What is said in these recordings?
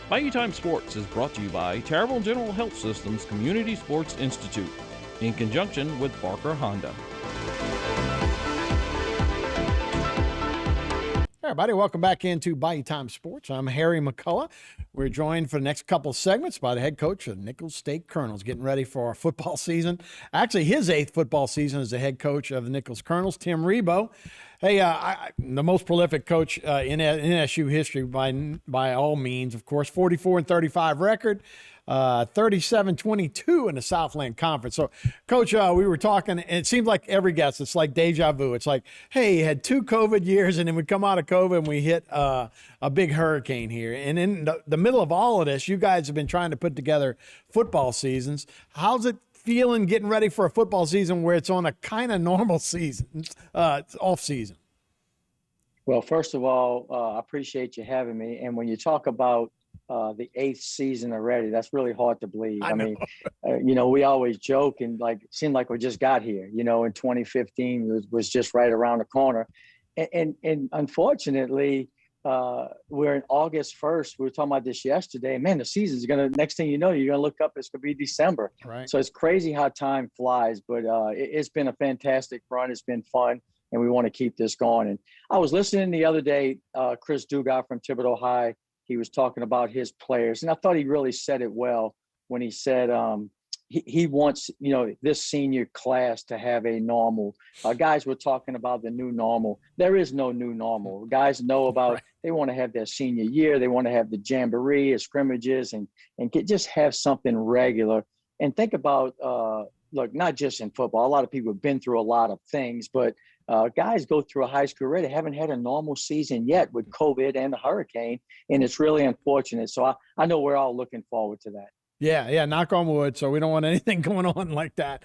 Bayou Time Sports is brought to you by Terrible General Health System's Community Sports Institute in conjunction with Barker Honda. Hey everybody, welcome back into Bayou Time Sports. I'm Harry McCullough. We're joined for the next couple of segments by the head coach of the Nicholls State Colonels, getting ready for our football season. Actually, his 8th football season as the head coach of the Nicholls Colonels, Tim Rebowe. Hey, the most prolific coach in NSU history by all means, of course, 44-35 record. 37-22 in the Southland Conference. So, Coach, we were talking, and it seems like every guest, it's like deja vu. It's like, hey, you had 2 COVID years, and then we come out of COVID and we hit a big hurricane here. And in the middle of all of this, you guys have been trying to put together football seasons. How's it feeling getting ready for a football season where it's on a kind of normal season, off season? Well, first of all, I appreciate you having me. And when you talk about the 8th season already, that's really hard to believe. I mean, we always joke and it seemed like we just got here, in 2015 was just right around the corner. And unfortunately, we're in August 1st. We were talking about this yesterday. Man, the season's next thing you know, you're going to look up, it's going to be December. Right. So it's crazy how time flies, but it's been a fantastic run. It's been fun. And we want to keep this going. And I was listening the other day, Chris Dugas from Thibodeau High, he was talking about his players. And I thought he really said it well when he said he wants, this senior class to have a normal. Guys were talking about the new normal. There is no new normal. Guys know about, right. They want to have their senior year. They want to have the jamboree, scrimmages, and just have something regular. And think about, look, not just in football. A lot of people have been through a lot of things, but guys go through a high school career. They haven't had a normal season yet with COVID and the hurricane, and it's really unfortunate. So I know we're all looking forward to that. Yeah, knock on wood. So we don't want anything going on like that.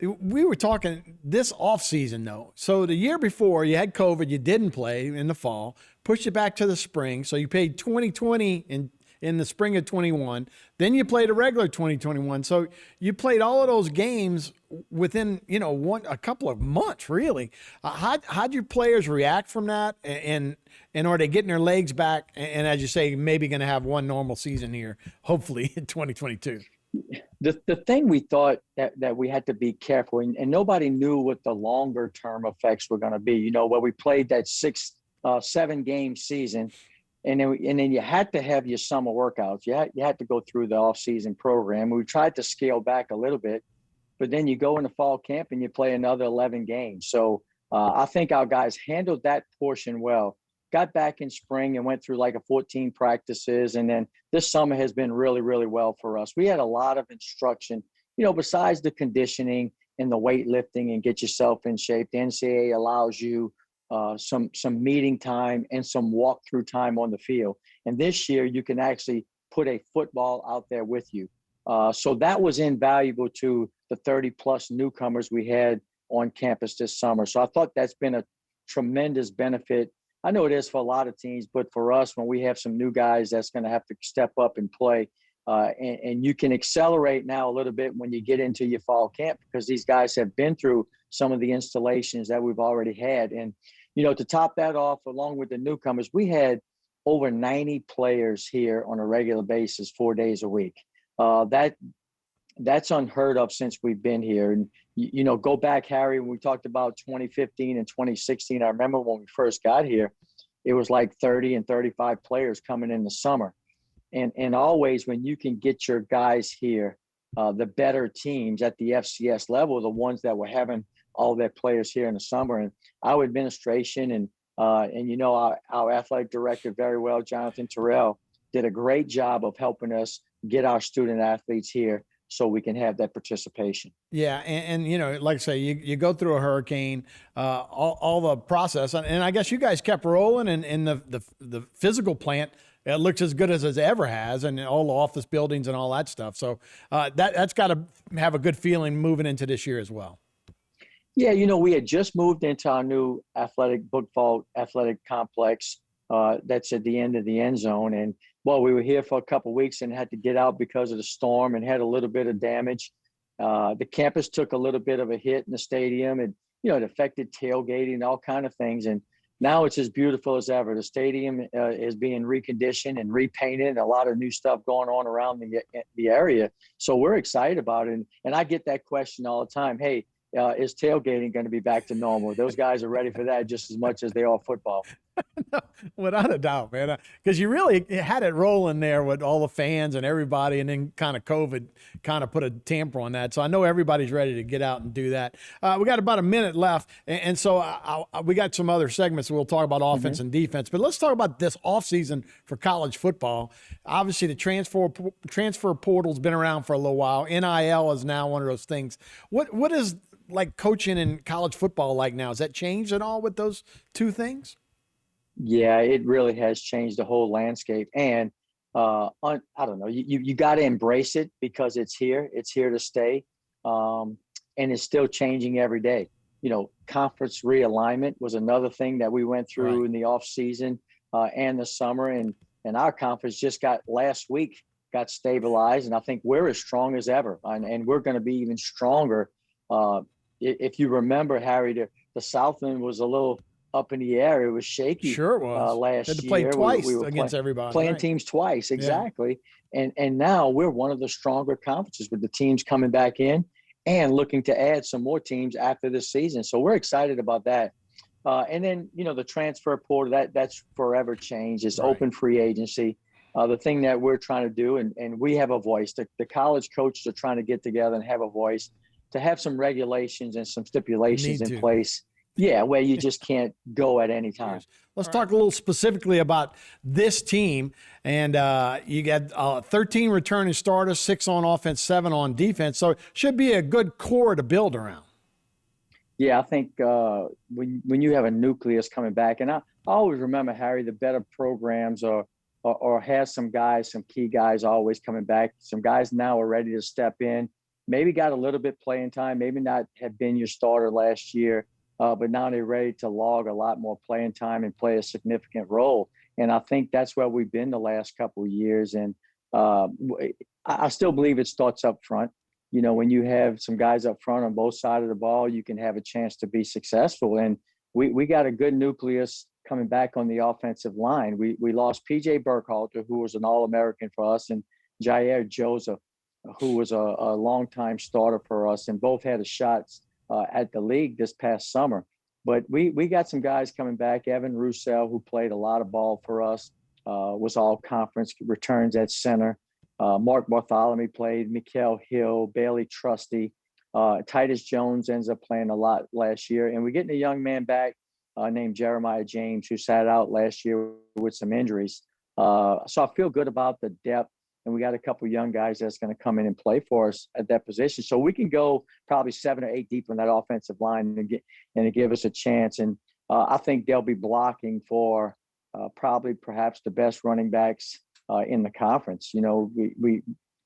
We were talking this off season though. So the year before you had COVID, you didn't play in the fall, pushed it back to the spring. So you played 2020 in the spring of 21. Then you played a regular 2021. So you played all of those games within, a couple of months, really. How'd your players react from that? And are they getting their legs back? And as you say, maybe going to have one normal season here, hopefully in 2022. The thing we thought that we had to be careful, and nobody knew what the longer term effects were going to be. Where we played that 7 game season, and then you had to have your summer workouts. You had to go through the off-season program. We tried to scale back a little bit, but then you go into fall camp and you play another 11 games. So I think our guys handled that portion well. Got back in spring and went through 14 practices. And then this summer has been really, really well for us. We had a lot of instruction, besides the conditioning and the weightlifting and get yourself in shape. The NCAA allows you some meeting time and some walkthrough time on the field. And this year you can actually put a football out there with you. So that was invaluable to the 30 plus newcomers we had on campus this summer. So I thought that's been a tremendous benefit. I know it is for a lot of teams, but for us, when we have some new guys that's going to have to step up and play, and you can accelerate now a little bit when you get into your fall camp, because these guys have been through some of the installations that we've already had. And, to top that off, along with the newcomers, we had over 90 players here on a regular basis, 4 days a week. That's unheard of since we've been here. And, go back, Harry, when we talked about 2015 and 2016, I remember when we first got here, it was like 30 and 35 players coming in the summer. And always when you can get your guys here, the better teams at the FCS level, the ones that were having all their players here in the summer. And our administration and our athletic director very well, Jonathan Terrell, did a great job of helping us get our student athletes here so we can have that participation. Yeah, and like I say, you go through a hurricane, all the process, and I guess you guys kept rolling, and the physical plant, it looks as good as it ever has, and all the office buildings and all that stuff. So that's got to have a good feeling moving into this year as well. Yeah, we had just moved into our new book vault athletic complex that's at the end of the end zone. And, we were here for a couple of weeks and had to get out because of the storm and had a little bit of damage. The campus took a little bit of a hit in the stadium, and, it affected tailgating and all kind of things. And now it's as beautiful as ever. The stadium is being reconditioned and repainted. A lot of new stuff going on around the area. So we're excited about it. And I get that question all the time. Hey, is tailgating going to be back to normal? Those guys are ready for that just as much as they are football. No, without a doubt, man. Because you really had it rolling there with all the fans and everybody, and then kind of COVID kind of put a tamper on that. So I know everybody's ready to get out and do that. We got about a minute left, and so we got some other segments we'll talk about offense and defense. But let's talk about this offseason for college football. Obviously, the transfer portal's been around for a little while. NIL is now one of those things. What is like coaching in college football like now? Has that changed at all with those two things? Yeah, it really has changed the whole landscape. And I don't know, you got to embrace it because it's here to stay. And it's still changing every day. You know, conference realignment was another thing that we went through in the off season and the summer. And our conference just last week got stabilized. And I think we're as strong as ever. And we're going to be even stronger. If you remember, Harry, the Southland was a little up in the air. It was shaky. Sure it was. Last had to play year. twice we were against everybody. Playing teams twice, exactly. Yeah. And now we're one of the stronger conferences with the teams coming back in and looking to add some more teams after this season. So we're excited about that. And then, you know, the transfer portal, that's forever changed. It's open free agency. The thing that we're trying to do, and we have a voice, the college coaches are trying to get together and have a voice to have some regulations and some stipulations in place. Yeah, where you just can't go at any time. Let's talk a little specifically about this team. And you got 13 returning starters, 6 on offense, 7 on defense. So it should be a good core to build around. Yeah, I think when you have a nucleus coming back, and I always remember, Harry, the better programs or has some key guys always coming back. Some guys now are ready to step in. Maybe got a little bit playing time, maybe not have been your starter last year. But now they're ready to log a lot more playing time and play a significant role. And I think that's where we've been the last couple of years. And I still believe it starts up front. You know, when you have some guys up front on both sides of the ball, you can have a chance to be successful. And we got a good nucleus coming back on the offensive line. We lost P.J. Burkhalter, who was an All-American for us, and Jair Joseph, who was a longtime starter for us, and both had a shot at the league this past summer. But we got some guys coming back. Evan Roussel, who played a lot of ball for us, was all conference, returns at center. Mark Bartholomew played, Mikael Hill, Bailey Trusty. Titus Jones ends up playing a lot last year. And we're getting a young man back named Jeremiah James, who sat out last year with some injuries. So I feel good about the depth. And we got a couple of young guys that's going to come in and play for us at that position. So we can go probably 7 or 8 deep on that offensive line and give us a chance. And I think they'll be blocking for perhaps the best running backs in the conference. You know,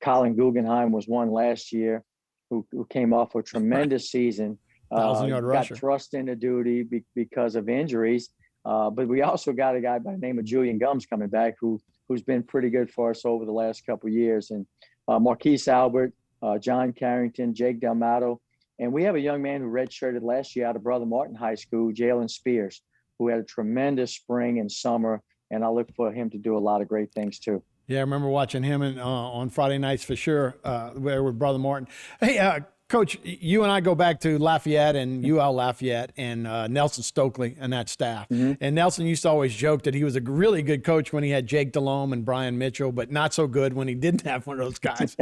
Colin Guggenheim was one last year who came off a tremendous season. 1,000-yard rusher. Got thrust into duty because of injuries. But we also got a guy by the name of Julian Gums coming back who's been pretty good for us over the last couple of years. And Marquise Albert, John Carrington, Jake Delmato. And we have a young man who redshirted last year out of Brother Martin High School, Jalen Spears, who had a tremendous spring and summer. And I look for him to do a lot of great things too. Yeah, I remember watching him on Friday nights for sure, with Brother Martin. Hey, Coach, you and I go back to Lafayette and UL Lafayette and Nelson Stokely and that staff. Mm-hmm. And Nelson used to always joke that he was a really good coach when he had Jake Delhomme and Brian Mitchell, but not so good when he didn't have one of those guys.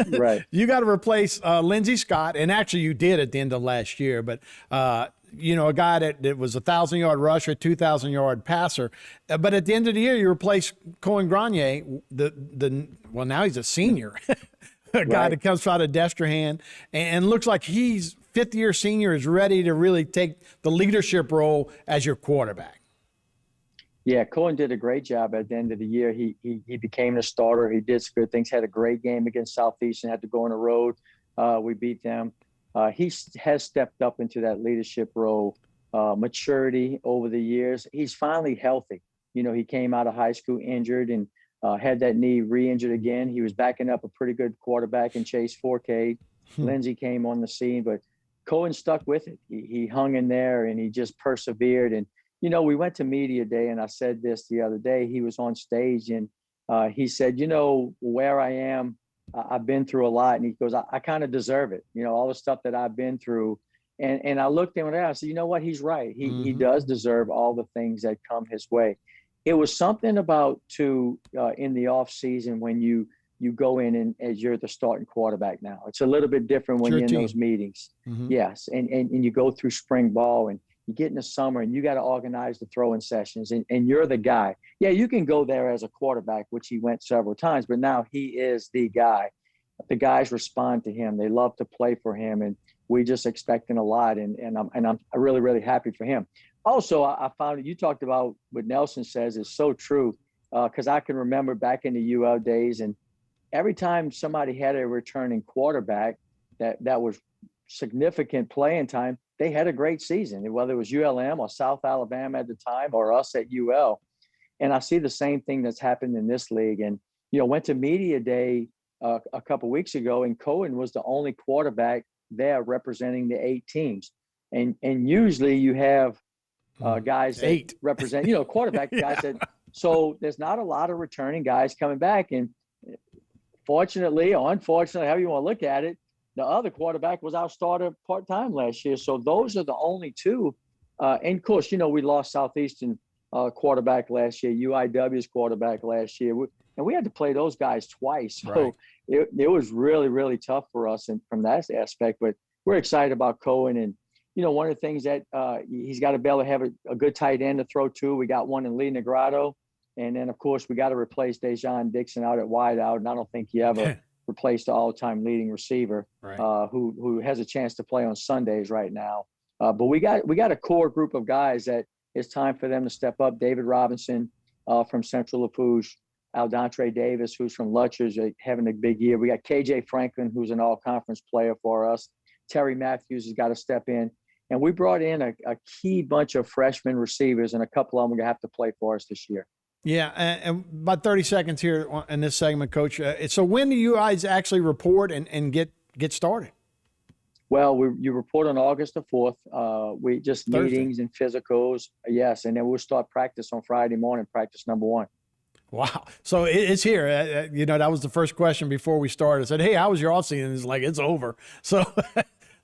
Right. You got to replace Lindsey Scott, and actually you did at the end of last year, but you know, a guy that was 1,000-yard rusher, 2,000-yard passer. But at the end of the year, you replace Cohen Grenier, well, now he's a senior. A guy that comes out of Destrehan and looks like he's fifth-year senior is ready to really take the leadership role as your quarterback. Yeah, Cohen did a great job at the end of the year. He became a starter. He did some good things, had a great game against Southeastern, had to go on the road. We beat them. He has stepped up into that leadership role, maturity over the years. He's finally healthy. You know, he came out of high school injured and had that knee re-injured again. He was backing up a pretty good quarterback in Chase Forcade. Lindsey came on the scene, but Cohen stuck with it. He hung in there and he just persevered. And we went to media day, and I said this the other day. He was on stage, and he said, where I am, I've been through a lot. And he goes, I kind of deserve it. All the stuff that I've been through. And I looked at him and I said, you know what? He's right. He does deserve all the things that come his way. It was something about in the off season when you go in and as you're the starting quarterback now. It's a little bit different when you're in those meetings. Mm-hmm. Yes. And you go through spring ball and you get in the summer and you got to organize the throwing sessions and you're the guy. Yeah, you can go there as a quarterback, which he went several times, but now he is the guy. The guys respond to him. They love to play for him, and we just expecting a lot. And I'm really, really happy for him. Also, I found you talked about what Nelson says is so true, because I can remember back in the UL days, and every time somebody had a returning quarterback that was significant playing time, they had a great season, whether it was ULM or South Alabama at the time or us at UL. And I see the same thing that's happened in this league. And, went to media day a couple of weeks ago, and Cohen was the only quarterback there representing the 8 teams. And usually you have guys that represent, quarterback yeah. guys that, so there's not a lot of returning guys coming back. And fortunately or unfortunately, however you want to look at it, the other quarterback was our starter part-time last year. So those are the only two. And of course, we lost Southeastern quarterback last year, UIW's quarterback last year. And we had to play those guys twice. So right. it was really, really tough for us and from that aspect. But we're excited about Cohen. And, one of the things that he's got to be able to have a good tight end to throw to. We got one in Lee Negrado. And then, of course, we got to replace Dejon Dixon out at wideout. And I don't think he ever replaced the all-time leading receiver, right. Who has a chance to play on Sundays right now. But we got a core group of guys that it's time for them to step up. David Robinson from Central Lafourche, Aldontre Davis, who's from Lutcher's, having a big year. We got KJ Franklin, who's an all-conference player for us. Terry Matthews has got to step in. And we brought in a key bunch of freshman receivers, and a couple of them are going to have to play for us this year. Yeah, and about 30 seconds here in this segment, Coach. So when do you guys actually report and get started? Well, you report on August the 4th. We just Thursday. Meetings and physicals. Yes, and then we'll start practice on Friday morning, practice number 1. Wow. So it's here. That was the first question before we started. I said, hey, how was your offseason? It's like, it's over. So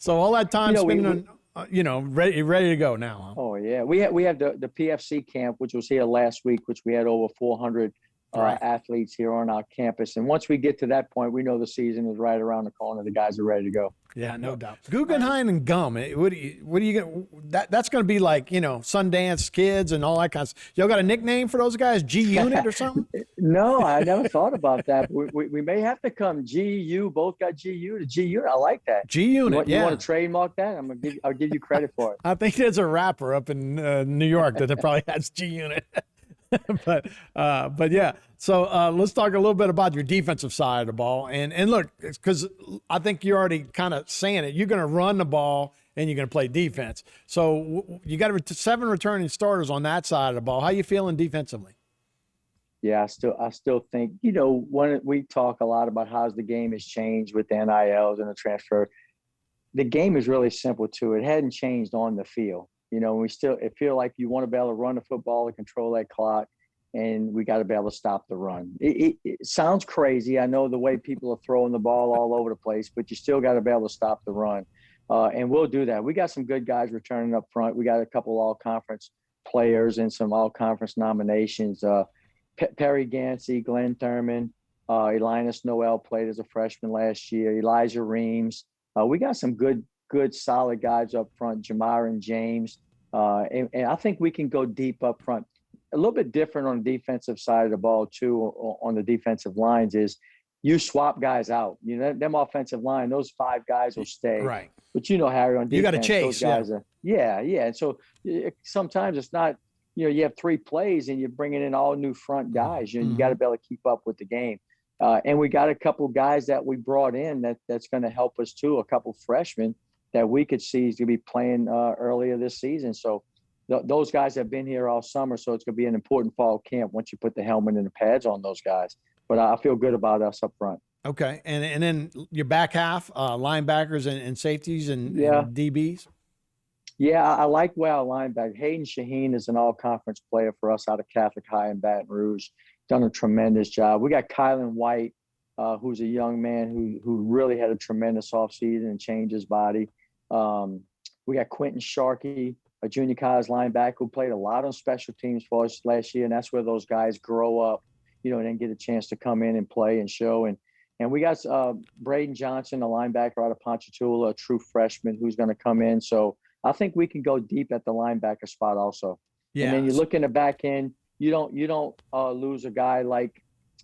all that time spending ready to go now. Huh? Oh, yeah. We have the PFC camp, which was here last week, which we had over 400 right. Athletes here on our campus. And once we get to that point, we know the season is right around the corner. The guys are ready to go. Yeah, no doubt. Guggenheim and Gum. What do you get? That's going to be like, Sundance Kids and all that kind of stuff. Y'all got a nickname for those guys? G Unit or something? No, I never thought about that. We may have to come GU. Both got GU to G Unit. I like that. G Unit. You want to trademark that? I'll give you credit for it. I think there's a rapper up in New York that probably has G Unit. but yeah, so let's talk a little bit about your defensive side of the ball. And look, because I think you're already kind of saying it. You're going to run the ball and you're going to play defense. So you got 7 returning starters on that side of the ball. How you feeling defensively? Yeah, I still think, when we talk a lot about how the game has changed with the NILs and the transfer, the game is really simple too. It hadn't changed on the field. It feel like you want to be able to run the football and control that clock, and we got to be able to stop the run. It sounds crazy. I know the way people are throwing the ball all over the place, but you still got to be able to stop the run. And we'll do that. We got some good guys returning up front. We got a couple all-conference players and some all-conference nominations. Perry Gansey, Glenn Thurman, Elinus Noel played as a freshman last year. Elijah Reams. We got some good, solid guys up front, Jamar and James. And I think we can go deep up front. A little bit different on the defensive side of the ball, too, on the defensive lines is you swap guys out. Them offensive line, those 5 guys will stay. Right. But Harry, on defense, you got to chase. Those guys yeah. And so sometimes it's not, you have 3 plays and you're bringing in all new front guys. You got to be able to keep up with the game. And we got a couple guys that we brought in that's going to help us, too, a couple freshmen that we could see is going to be playing earlier this season. So those guys have been here all summer, so it's going to be an important fall camp once you put the helmet and the pads on those guys. But I feel good about us up front. Okay, and then your back half, linebackers and safeties and DBs? Yeah, I like where our linebacker Hayden Shaheen is an all-conference player for us out of Catholic High in Baton Rouge. Done a tremendous job. We got Kylan White, who's a young man who really had a tremendous offseason and changed his body. We got Quentin Sharkey, a junior college linebacker who played a lot on special teams for us last year, and that's where those guys grow up, and then get a chance to come in and play and show. And we got Braden Johnson, a linebacker out of Ponchatoula, a true freshman who's going to come in. So I think we can go deep at the linebacker spot also. Yeah. And then you look in the back end, you don't lose a guy like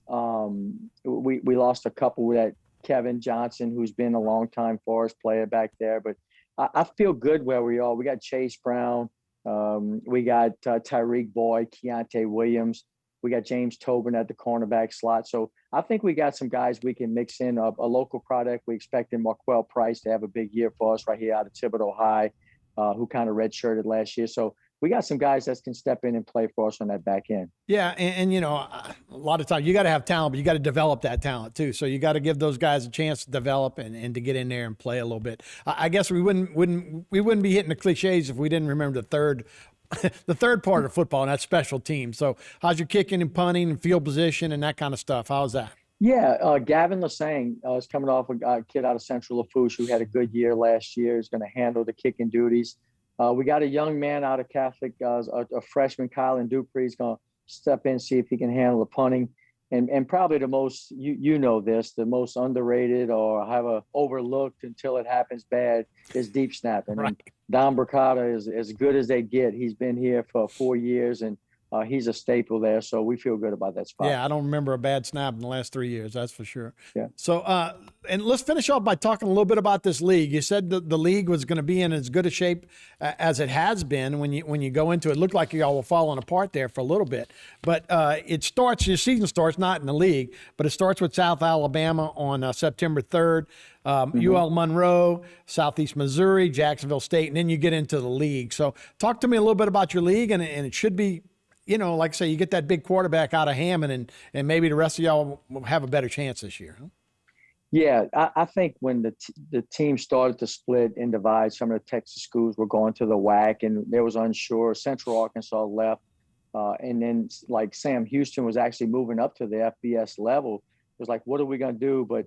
we lost a couple with that Kevin Johnson, who's been a long time Forest player back there. But I feel good where we are. We got Chase Brown. We got Tyreek Boyd, Keontae Williams. We got James Tobin at the cornerback slot. So I think we got some guys we can mix in. A local product. We expecting Marquell Price to have a big year for us right here out of Thibodeau High, who kind of redshirted last year. So we got some guys that can step in and play for us on that back end. Yeah, and a lot of times you got to have talent, but you got to develop that talent too. So you got to give those guys a chance to develop and to get in there and play a little bit. I guess we wouldn't be hitting the cliches if we didn't remember the third part of football, and that's special teams. So how's your kicking and punting and field position and that kind of stuff? How's that? Yeah, Gavin Lasang is coming off a kid out of Central Lafourche who had a good year last year. He's going to handle the kicking duties. We got a young man out of Catholic, a freshman, Kylan Dupree, is going to step in, see if he can handle the punting. And probably the most, the most underrated or have a overlooked until it happens bad is deep snapping. Right. And Don Bricata is as good as they get. He's been here for 4 years, and he's a staple there. So we feel good about that spot. Yeah, I don't remember a bad snap in the last 3 years, that's for sure. Yeah. So, and let's finish off by talking a little bit about this league. You said the league was going to be in as good a shape as it has been when you go into it. It looked like y'all were falling apart there for a little bit. But your season starts not in the league, but it starts with South Alabama on September 3rd. UL Monroe, Southeast Missouri, Jacksonville State, and then you get into the league. So talk to me a little bit about your league, and it should be, like I say, you get that big quarterback out of Hammond, and maybe the rest of y'all will have a better chance this year. Huh? Yeah, I think when the team started to split and divide, some of the Texas schools were going to the WAC, and they was unsure. Central Arkansas left, and then like Sam Houston was actually moving up to the FBS level. It was like, what are we going to do? But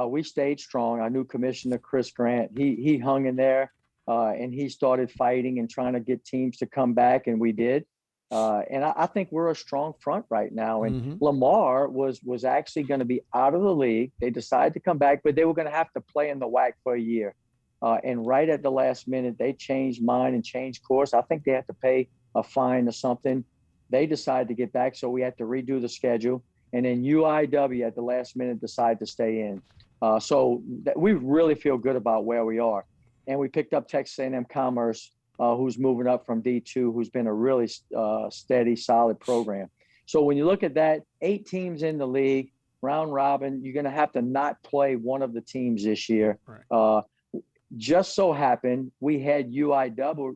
we stayed strong. Our new commissioner, Chris Grant, he hung in there, and he started fighting and trying to get teams to come back, and we did. And I think we're a strong front right now. And Lamar was actually going to be out of the league. They decided to come back, but they were going to have to play in the WAC for a year. And right at the last minute, they changed mind and changed course. I think they had to pay a fine or something. They decided to get back, so we had to redo the schedule. And then UIW at the last minute decided to stay in. So we really feel good about where we are. And we picked up Texas A&M Commerce, who's moving up from D2, who's been a really steady, solid program. So when you look at that, 8 teams in the league, round robin, you're going to have to not play one of the teams this year. Right. Just so happened, we had UIW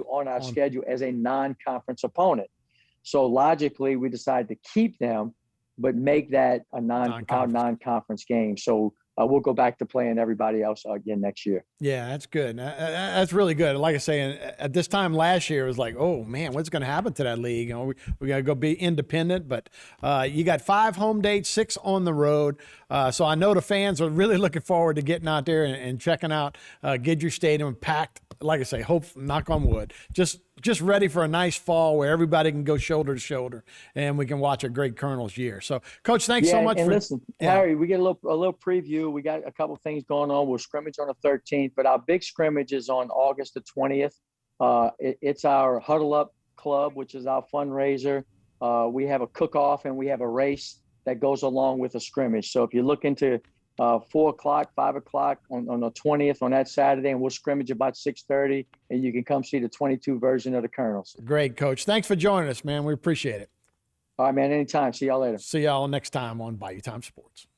on our schedule as a non-conference opponent. So logically, we decided to keep them, but make that a non-conference game. So we'll go back to playing everybody else again next year. Yeah, that's good. That's really good. Like I say, at this time last year, it was like, oh, man, what's going to happen to that league? We got to go be independent. But you got 5 home dates, 6 on the road. So I know the fans are really looking forward to getting out there and checking out Gidry Stadium packed. Like I say, hope, knock on wood, just ready for a nice fall where everybody can go shoulder to shoulder and we can watch a great Colonels year. So, Coach, thanks so much. And listen, Harry, we get a little preview. We got a couple things going on. We'll scrimmage on the 13th, but our big scrimmage is on August the 20th. It's our Huddle Up Club, which is our fundraiser. We have a cook-off and we have a race that goes along with a scrimmage. So if you look into 4 o'clock, 5 o'clock on the 20th on that Saturday, and we'll scrimmage about 6:30, and you can come see the 22 version of the Colonels. Great, Coach. Thanks for joining us, man. We appreciate it. All right, man. Anytime. See y'all later. See y'all next time on Bayou Time Sports.